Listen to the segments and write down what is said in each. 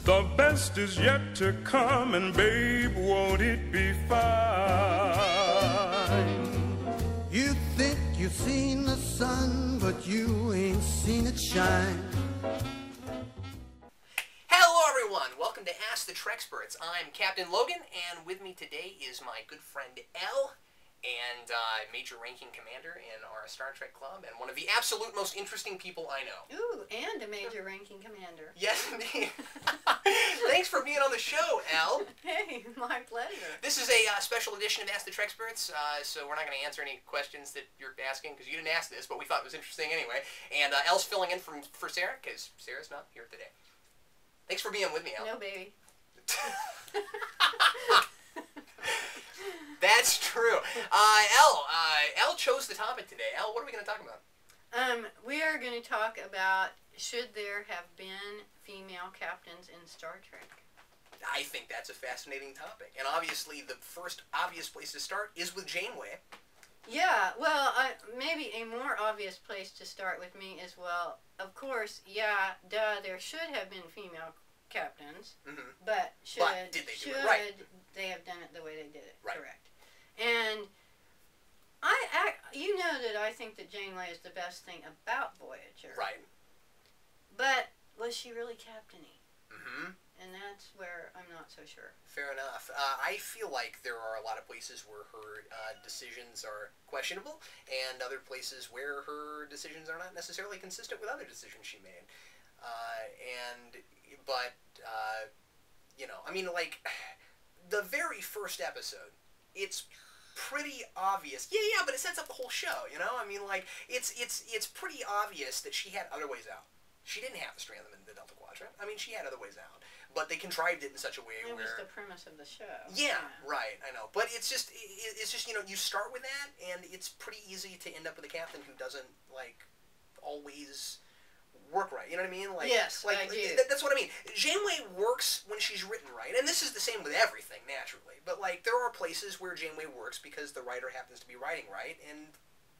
The best is yet to come, and babe, won't it be fine? You think you've seen the sun, but you ain't seen it shine. Hello everyone, welcome to Ask the Treksperts. I'm Captain Logan, and with me today is my good friend Elle, and Major Ranking Commander in our Star Trek Club, and one of the absolute most interesting people I know. Ooh, and a Major Ranking Commander. Yes, indeed. Thanks for being on the show, Elle. Hey, my pleasure. This is a special edition of Ask the Treksperts, so we're not going to answer any questions that you're asking, because you didn't ask this, but we thought it was interesting anyway. And Elle's filling in for Sarah, because Sarah's not here today. Thanks for being with me, Elle. No, baby. That's true. Elle chose the topic today. Elle, what are we going to talk about? We are going to talk about, should there have been female captains in Star Trek? I think that's a fascinating topic. And obviously, the first obvious place to start is with Janeway. Yeah, well, maybe a more obvious place to start with me is, well, of course, yeah, duh, there should have been female captains, but did they do it right? They have done it the way they did it, right. Correct. And you know that I think that Janeway is the best thing about Voyager. Right. But was she really captain-y? Mm-hmm. And that's where I'm not so sure. Fair enough. I feel like there are a lot of places where her decisions are questionable, and other places where her decisions are not necessarily consistent with other decisions she made. You know, I mean, like, the very first episode, it's pretty obvious. Yeah, but it sets up the whole show, you know? I mean, like, it's pretty obvious that she had other ways out. She didn't have to strand them in the Delta Quadrant. I mean, she had other ways out. But they contrived it in such a way where... It was the premise of the show. Yeah, right, I know. But it's just, you know, you start with that, and it's pretty easy to end up with a captain who doesn't, like, always work right. You know what I mean? Like, yes, like, I do. That's what I mean. Janeway works when she's written right, and this is the same with everything, naturally. But, like, there are places where Janeway works because the writer happens to be writing right, and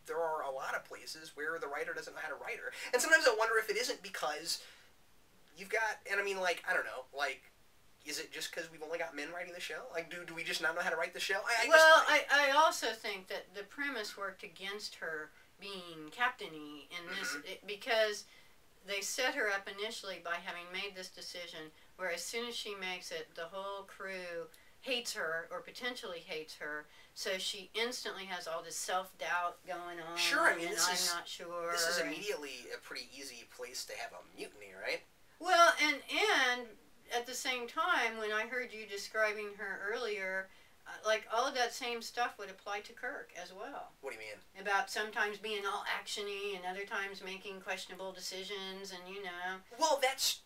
there are a lot of places where the writer doesn't know how to write her. And sometimes I wonder if it isn't because you've got, and I mean, like, I don't know, like, is it just because we've only got men writing the show? Like, do we just not know how to write the show? I also think that the premise worked against her being captain-y in this, because they set her up initially by having made this decision where as soon as she makes it, the whole crew hates her, or potentially hates her, so she instantly has all this self-doubt going on. Sure, I mean, I'm not sure. This is immediately a pretty easy place to have a mutiny, right? Well, and at the same time, when I heard you describing her earlier, like, all of that same stuff would apply to Kirk as well. What do you mean? About sometimes being all action-y and other times making questionable decisions, and, you know. Well, that's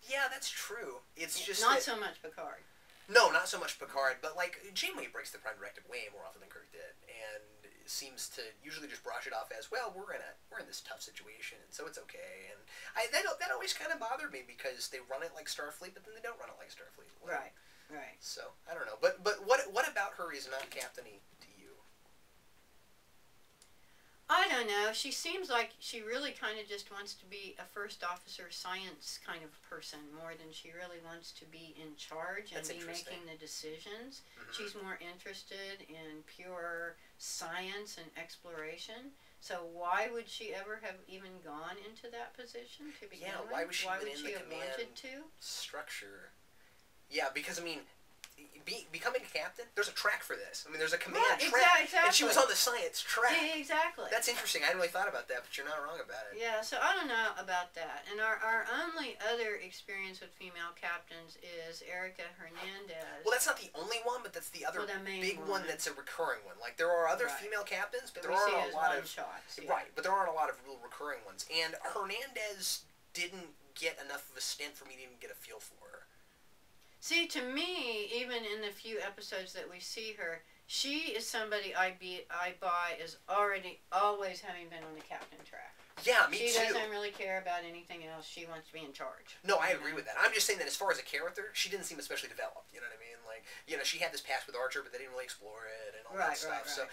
true. It's just not so much Picard. No, not so much Picard, but, like, Janeway breaks the Prime Directive way more often than Kirk did, and seems to usually just brush it off as, well, we're in this tough situation, and so it's okay. And that always kind of bothered me, because they run it like Starfleet, but then they don't run it like Starfleet. Right. So I don't know, but what about her is not captain-y to you? I don't know. She seems like she really kind of just wants to be a first officer science kind of person more than she really wants to be in charge and be making the decisions. She's more interested in pure science and exploration. So why would she ever have even gone into that position to begin with? Why was she even in the have wanted command structure? Yeah, because, I mean, becoming a captain, there's a track for this. I mean, there's a command track. Exactly. And she was on the science track. Exactly. That's interesting. I hadn't really thought about that, but you're not wrong about it. Yeah, so I don't know about that. And our only other experience with female captains is Erica Hernandez. Well, that's not the only one, but that's the other big one that's a recurring one. Like, there are other female captains, but there aren't a lot of... shots, Right, but there aren't a lot of real recurring ones. And Hernandez didn't get enough of a stint for me to even get a feel for her. See, to me, even in the few episodes that we see her, she is somebody I buy as always having been on the captain track. Yeah, me too. She doesn't really care about anything else. She wants to be in charge. No, I agree with that. I'm just saying that as far as a character, she didn't seem especially developed. You know what I mean? Like, you know, she had this past with Archer, but they didn't really explore it and all that stuff. So,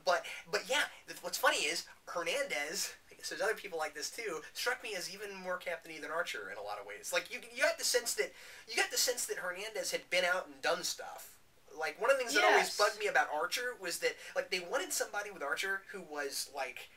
but yeah, what's funny is Hernandez, so there's other people like this too, struck me as even more captain-y than Archer in a lot of ways. Like you got the sense that Hernandez had been out and done stuff. Like one of the things that always bugged me about Archer was that like they wanted somebody with Archer who was like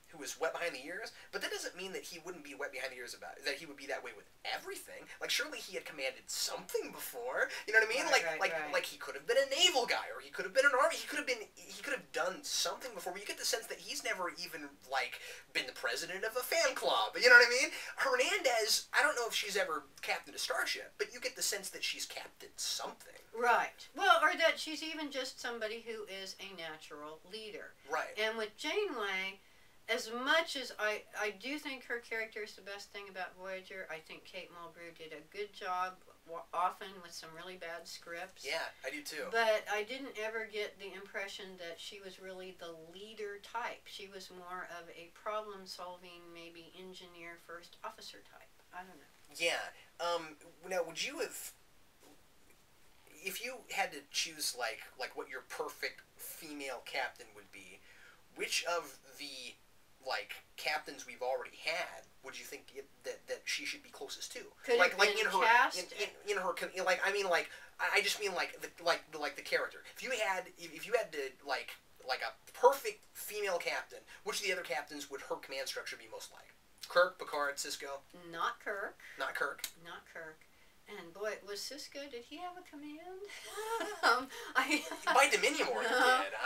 who was wet behind the ears, but that doesn't mean that he wouldn't be wet behind the ears about it, that he would be that way with everything. Like surely he had commanded something before. You know what I mean? Like he could have been a naval guy, or he could have been an army. He could have done something before. But you get the sense that he's never even like been the president of a fan club. You know what I mean? Hernandez, I don't know if she's ever captained a starship, but you get the sense that she's captained something. Right. Well, or that she's even just somebody who is a natural leader. Right. And with Janeway, as much as I do think her character is the best thing about Voyager, I think Kate Mulgrew did a good job, often with some really bad scripts. Yeah, I do too. But I didn't ever get the impression that she was really the leader type. She was more of a problem-solving, maybe engineer, first officer type. I don't know. Yeah. Now, would you have... If you had to choose, like what your perfect female captain would be, which of the, like, captains we've already had would you think that she should be closest to? Could like, it like in her, cast? in her, like, I mean, like, I just mean, like, the character. If you had to, like a perfect female captain, which of the other captains would her command structure be most like? Kirk, Picard, Sisko? Not Kirk. Not Kirk? Not Kirk. And boy, was Sisko, did he have a command? By Dominion War, he did.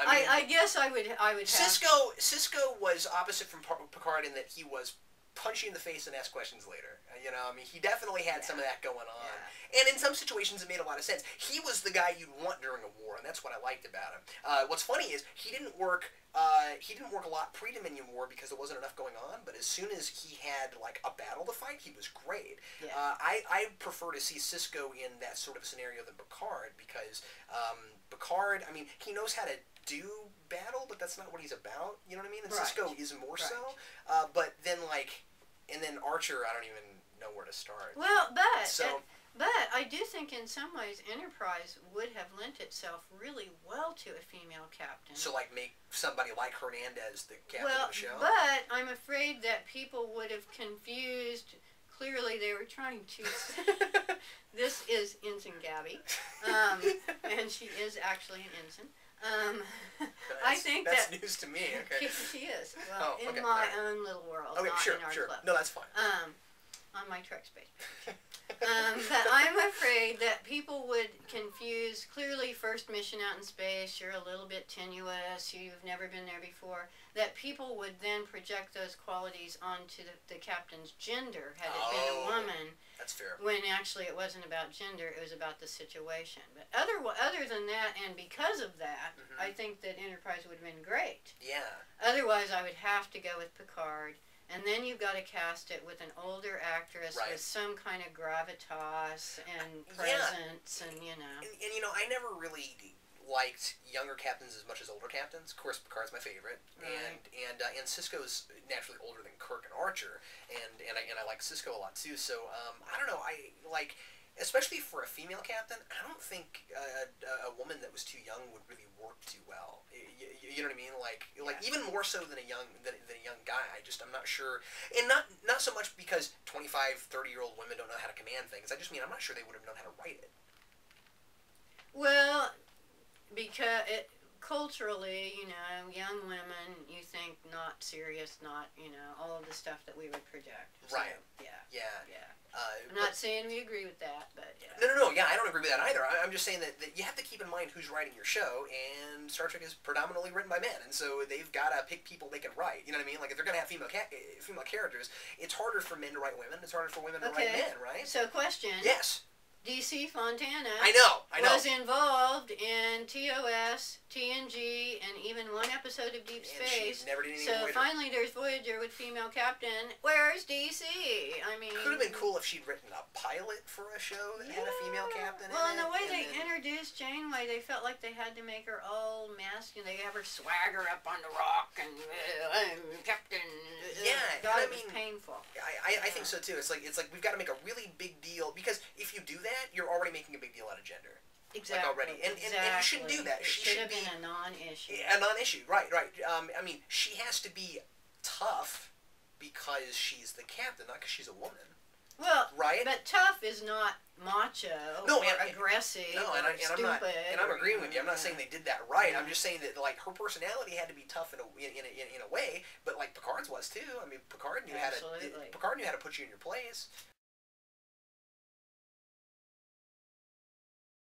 I guess I would have. Sisko was opposite from Picard in that he was punch you in the face and ask questions later. You know, I mean, he definitely had some of that going on. Yeah. And in some situations, it made a lot of sense. He was the guy you'd want during a war, and that's what I liked about him. What's funny is he didn't work a lot pre-Dominion War because there wasn't enough going on, but as soon as he had, like, a battle to fight, he was great. Yeah. I prefer to see Sisko in that sort of scenario than Picard because Picard, I mean, he knows how to do battle, but that's not what he's about. You know what I mean? And Sisko is more so. But then, like... And then Archer, I don't even know where to start. Well, but I do think in some ways Enterprise would have lent itself really well to a female captain. So, like, make somebody like Hernandez the captain of the show? Well, but I'm afraid that people would have confused... Clearly, they were trying to... This is Ensign Gabby, and she is actually an ensign. I think that's news to me. Okay, she is. Well, in my own little world. Okay, not in our club. No, that's fine. On my Treksperts page. But I'm afraid that people would confuse. Clearly, first mission out in space, you're a little bit tenuous. You've never been there before. That people would then project those qualities onto the captain's gender, had it been a woman. That's fair. When actually it wasn't about gender, it was about the situation. But other than that, and because of that, I think that Enterprise would have been great. Yeah. Otherwise, I would have to go with Picard. And then you've got to cast it with an older actress with some kind of gravitas and presence, and you know. And you know, I never really liked younger captains as much as older captains. Of course, Picard's my favorite, and Sisko's naturally older than Kirk and Archer, and I like Sisko a lot too. So I don't know, I like. Especially for a female captain, I don't think a woman that was too young would really work too well. You know what I mean? Like even more so than a young guy. I'm not sure, and not so much because 25, 30-year-old women don't know how to command things. I just mean I'm not sure they would have known how to write it. Well, because culturally, you know, young women, you think not serious, not, you know, all of the stuff that we would project. So, right. Yeah. I'm not saying we agree with that, but yeah. No, yeah, I don't agree with that either. I'm just saying that you have to keep in mind who's writing your show, and Star Trek is predominantly written by men, and so they've got to pick people they can write. You know what I mean? Like, if they're going to have female characters, it's harder for men to write women, it's harder for women to write men, right? So, question. Yes. DC Fontana was involved in TOS, TNG, and even one episode of Deep Space. Never did anything Voyager. Finally there's Voyager with female captain. Where's DC? I mean... Could have been cool if she'd written a pilot for a show that had a female captain in it. Well, and the way they introduced Janeway, they felt like they had to make her all masculine. They have her swagger up on the rock and I'm captain. God, it was painful. I think so too. It's like we've got to make a really big deal, because if you do that, you're already making a big deal out of gender. Exactly. Like already. And you shouldn't do that. She should have been a non-issue. A non-issue, right. I mean, she has to be tough, because she's the captain, not because she's a woman. Well, right? But tough is not macho or aggressive or stupid. I'm agreeing with you. I'm not saying they did that right. I'm just saying that like her personality had to be tough in a way, but like Picard's was too. I mean, Picard knew how to put you in your place.